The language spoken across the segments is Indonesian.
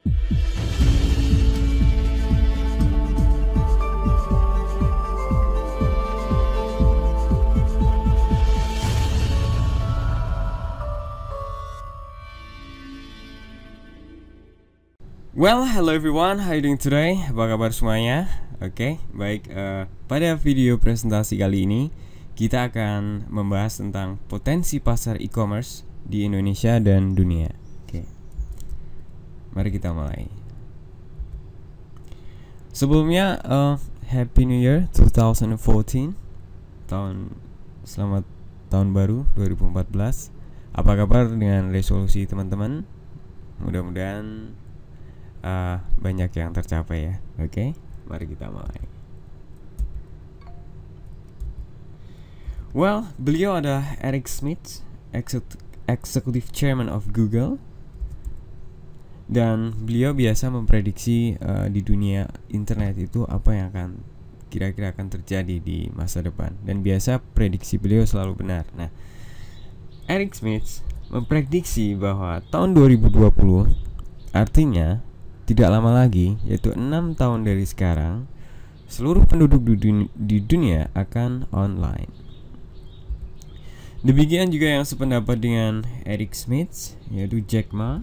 Well, hello everyone, how are you doing today? Apa kabar semuanya? Oke, baik. Pada video presentasi kali ini kita akan membahas tentang potensi pasar e-commerce di Indonesia dan dunia. Oke, mari kita mulai. Sebelumnya, Happy New Year 2014. Selamat tahun baru 2014. Apa kabar dengan resolusi teman-teman? Mudah-mudahan banyak yang tercapai ya. Oke, mari kita mulai. Well, beliau adalah Eric Schmidt, Executive Chairman of Google, dan beliau biasa memprediksi di dunia internet itu apa yang akan kira-kira akan terjadi di masa depan, dan biasa prediksi beliau selalu benar. Nah, Eric Schmidt memprediksi bahwa tahun 2020 artinya tidak lama lagi, yaitu 6 tahun dari sekarang, seluruh penduduk di dunia akan online. Demikian juga yang sependapat dengan Eric Schmidt, yaitu Jack Ma.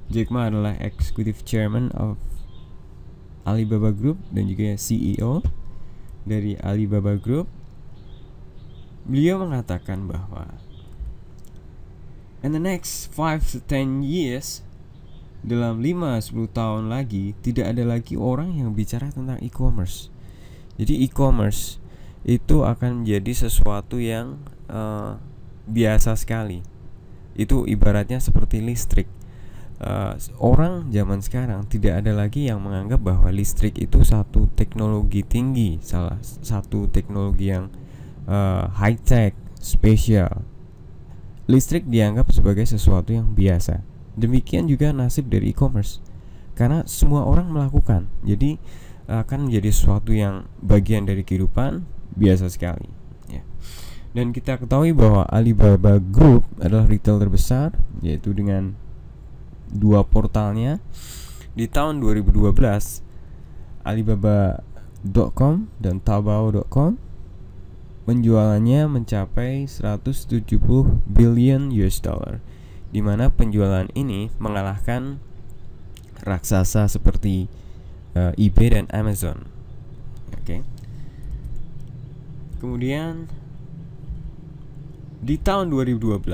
Jack Ma adalah Executive Chairman of Alibaba Group dan juga CEO dari Alibaba Group. Beliau mengatakan bahwa in the next 5 to 10 years, dalam 5-10 tahun lagi tidak ada lagi orang yang bicara tentang e-commerce. Jadi e-commerce itu akan menjadi sesuatu yang biasa sekali. Itu ibaratnya seperti listrik. Orang zaman sekarang tidak ada lagi yang menganggap bahwa listrik itu satu teknologi tinggi, salah satu teknologi yang high tech, spesial. Listrik dianggap sebagai sesuatu yang biasa. Demikian juga nasib dari e-commerce, karena semua orang melakukan. Jadi akan menjadi sesuatu yang bagian dari kehidupan biasa sekali ya. Dan kita ketahui bahwa Alibaba Group adalah retail terbesar, yaitu dengan 2 portalnya. Di tahun 2012 Alibaba.com dan Taobao.com penjualannya mencapai 170 billion US dollar, di mana penjualan ini mengalahkan raksasa seperti eBay dan Amazon. Oke. Kemudian di tahun 2012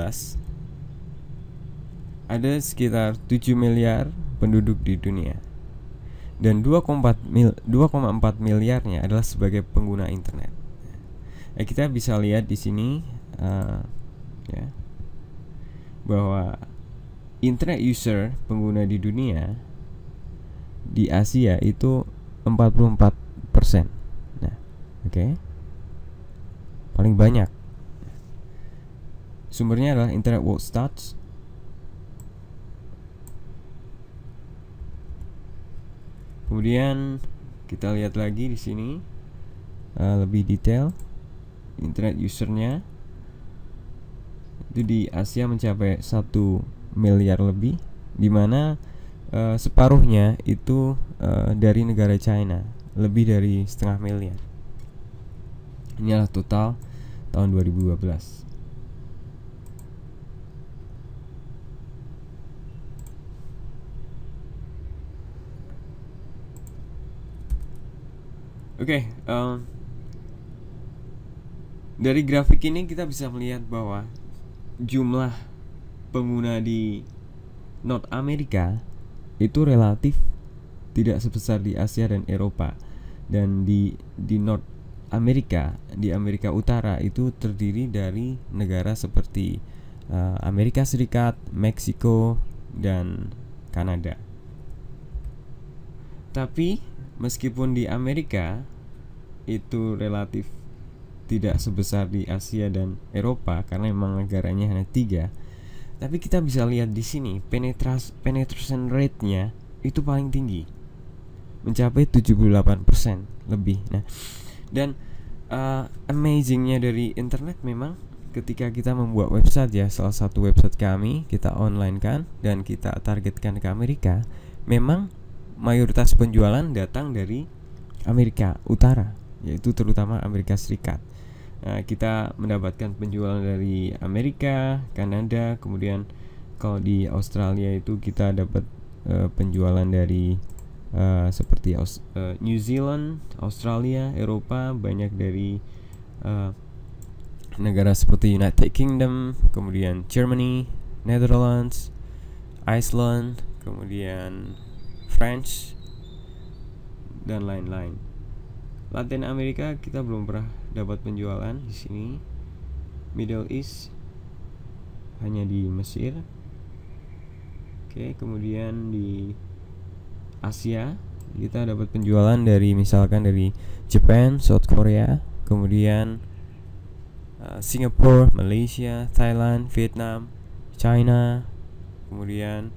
ada sekitar 7 miliar penduduk di dunia, dan 2,4 miliarnya adalah sebagai pengguna internet. Kita bisa lihat di sini ya, bahwa internet user pengguna di dunia di Asia itu 44%. Nah, oke. Paling banyak. Sumbernya adalah Internet World Stats. Kemudian kita lihat lagi di sini lebih detail internet usernya. Itu di Asia mencapai 1 miliar lebih, di mana separuhnya itu dari negara China, lebih dari setengah miliar. Inilah total tahun 2012. Oke, dari grafik ini kita bisa melihat bahwa jumlah pengguna di North America itu relatif tidak sebesar di Asia dan Eropa. Dan di North America, di Amerika Utara itu terdiri dari negara seperti Amerika Serikat, Meksiko, dan Kanada. Tapi meskipun di Amerika itu relatif tidak sebesar di Asia dan Eropa karena memang negaranya hanya 3, tapi kita bisa lihat di sini penetration rate-nya itu paling tinggi, mencapai 78% lebih. Nah, dan amazingnya dari internet memang ketika kita membuat website ya, salah satu website kami kita online kan dan kita targetkan ke Amerika, memang mayoritas penjualan datang dari Amerika Utara, yaitu terutama Amerika Serikat. Kita mendapatkan penjualan dari Amerika, Kanada, kemudian kalau di Australia itu kita dapat penjualan dari seperti New Zealand, Australia, Eropa, banyak dari negara seperti United Kingdom, kemudian Germany, Netherlands, Iceland, kemudian French, dan lain-lain. Latin Amerika kita belum pernah dapat penjualan di sini. Middle East hanya di Mesir. Oke, kemudian di Asia kita dapat penjualan dari misalkan dari Jepang, South Korea, kemudian Singapura, Malaysia, Thailand, Vietnam, China, kemudian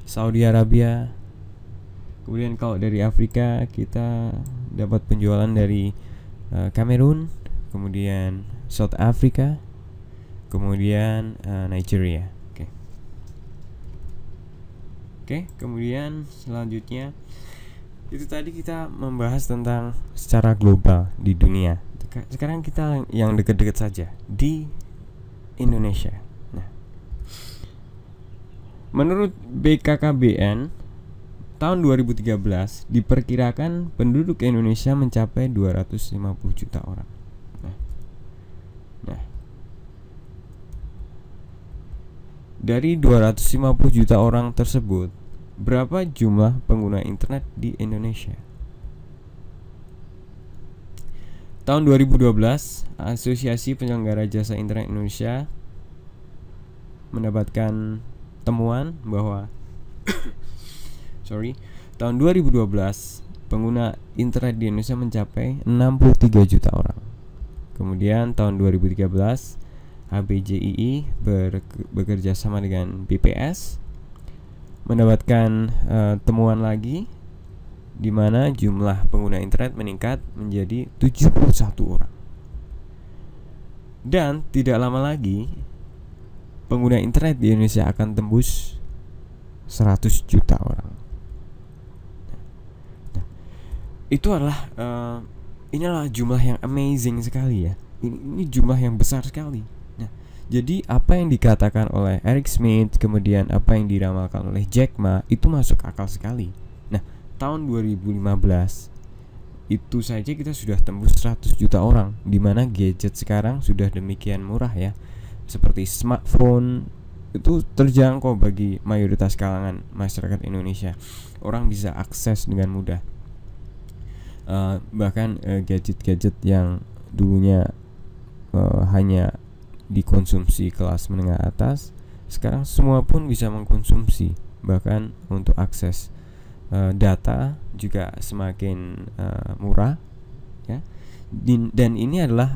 Saudi Arabia. Kemudian kalau dari Afrika kita dapat penjualan dari Kamerun, kemudian South Africa, kemudian Nigeria. Oke, kemudian selanjutnya itu tadi kita membahas tentang secara global di dunia. Sekarang kita yang dekat-dekat saja di Indonesia. Nah, menurut BKKBN tahun 2013 diperkirakan penduduk Indonesia mencapai 250 juta orang. Nah, dari 250 juta orang tersebut, berapa jumlah pengguna internet di Indonesia? Tahun 2012, Asosiasi Penyelenggara Jasa Internet Indonesia mendapatkan temuan bahwa tahun 2012 pengguna internet di Indonesia mencapai 63 juta orang. Kemudian tahun 2013 HBJII bekerja sama dengan BPS mendapatkan temuan lagi di mana jumlah pengguna internet meningkat menjadi 71 orang. Dan tidak lama lagi pengguna internet di Indonesia akan tembus 100 juta orang. Nah, itu adalah inilah jumlah yang amazing sekali ya. Ini jumlah yang besar sekali. Nah, jadi apa yang dikatakan oleh Eric Schmidt, kemudian apa yang diramalkan oleh Jack Ma itu masuk akal sekali. Nah, tahun 2015 itu saja kita sudah tembus 100 juta orang, di mana gadget sekarang sudah demikian murah ya. Seperti smartphone itu terjangkau bagi mayoritas kalangan masyarakat Indonesia. Orang bisa akses dengan mudah. Bahkan gadget-gadget yang dulunya hanya dikonsumsi kelas menengah atas, sekarang semua pun bisa mengkonsumsi. Bahkan untuk akses data juga semakin murah ya. Dan ini adalah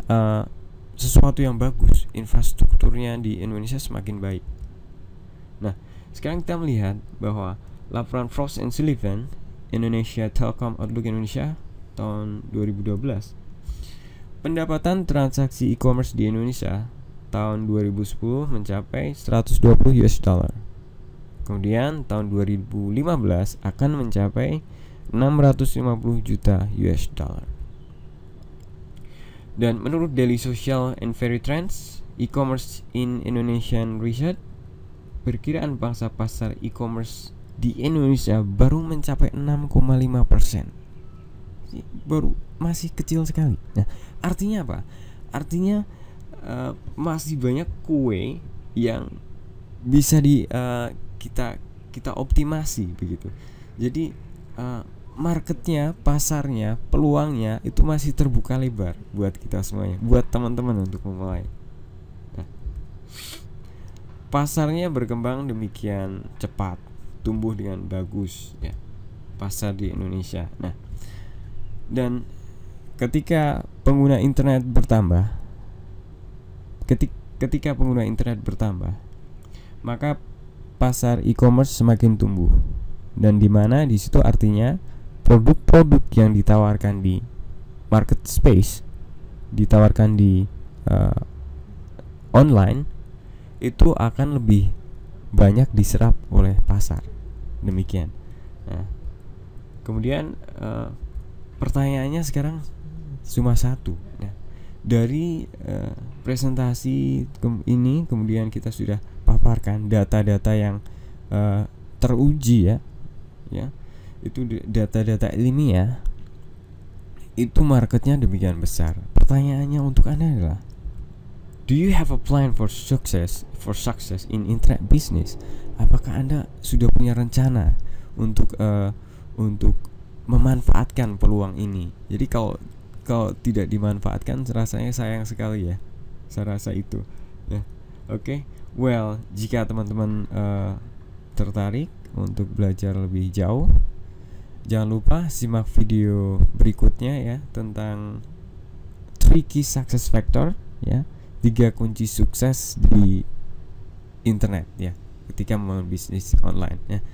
sesuatu yang bagus. Infrastrukturnya di Indonesia semakin baik. Nah, sekarang kita melihat bahwa laporan Frost & Sullivan Indonesia Telkom Outlook Indonesia tahun 2012, pendapatan transaksi e-commerce di Indonesia tahun 2010 mencapai 120 US dollar. Kemudian tahun 2015 akan mencapai 650 juta US dollar. Dan menurut Daily Social and Very Trends, e-commerce in Indonesian Research, perkiraan pangsa pasar e-commerce di Indonesia baru mencapai 6,5%. Baru masih kecil sekali. Nah, artinya apa? Artinya masih banyak kue yang bisa kita optimasi begitu. Jadi marketnya, pasarnya, peluangnya itu masih terbuka lebar buat kita semuanya, buat teman-teman untuk memulai. Nah, pasarnya berkembang demikian cepat, tumbuh dengan bagus ya, pasar di Indonesia. Nah, dan ketika pengguna internet bertambah, ketika pengguna internet bertambah, maka pasar e-commerce semakin tumbuh. Dan di mana di situ artinya produk-produk yang ditawarkan di market space, ditawarkan di online, itu akan lebih banyak diserap oleh pasar. demikian. Nah, kemudian pertanyaannya sekarang cuma satu. Nah, dari presentasi ini kemudian kita sudah paparkan data-data yang teruji ya itu data-data ilmiah, itu marketnya demikian besar. Pertanyaannya untuk Anda adalah, do you have a plan for success in internet business? Apakah Anda sudah punya rencana untuk memanfaatkan peluang ini? Jadi kalau tidak dimanfaatkan, rasanya sayang sekali ya. Saya rasa itu. Ya, oke. Well, jika teman-teman tertarik untuk belajar lebih jauh, jangan lupa simak video berikutnya ya tentang 3 key success factor ya, 3 kunci sukses di internet ya ketika membangun bisnis online ya.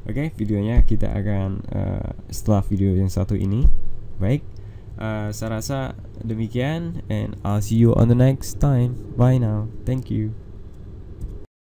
Oke, videonya kita akan setelah video yang satu ini. Baik, saya rasa demikian, and I'll see you on the next time. Bye now. Thank you.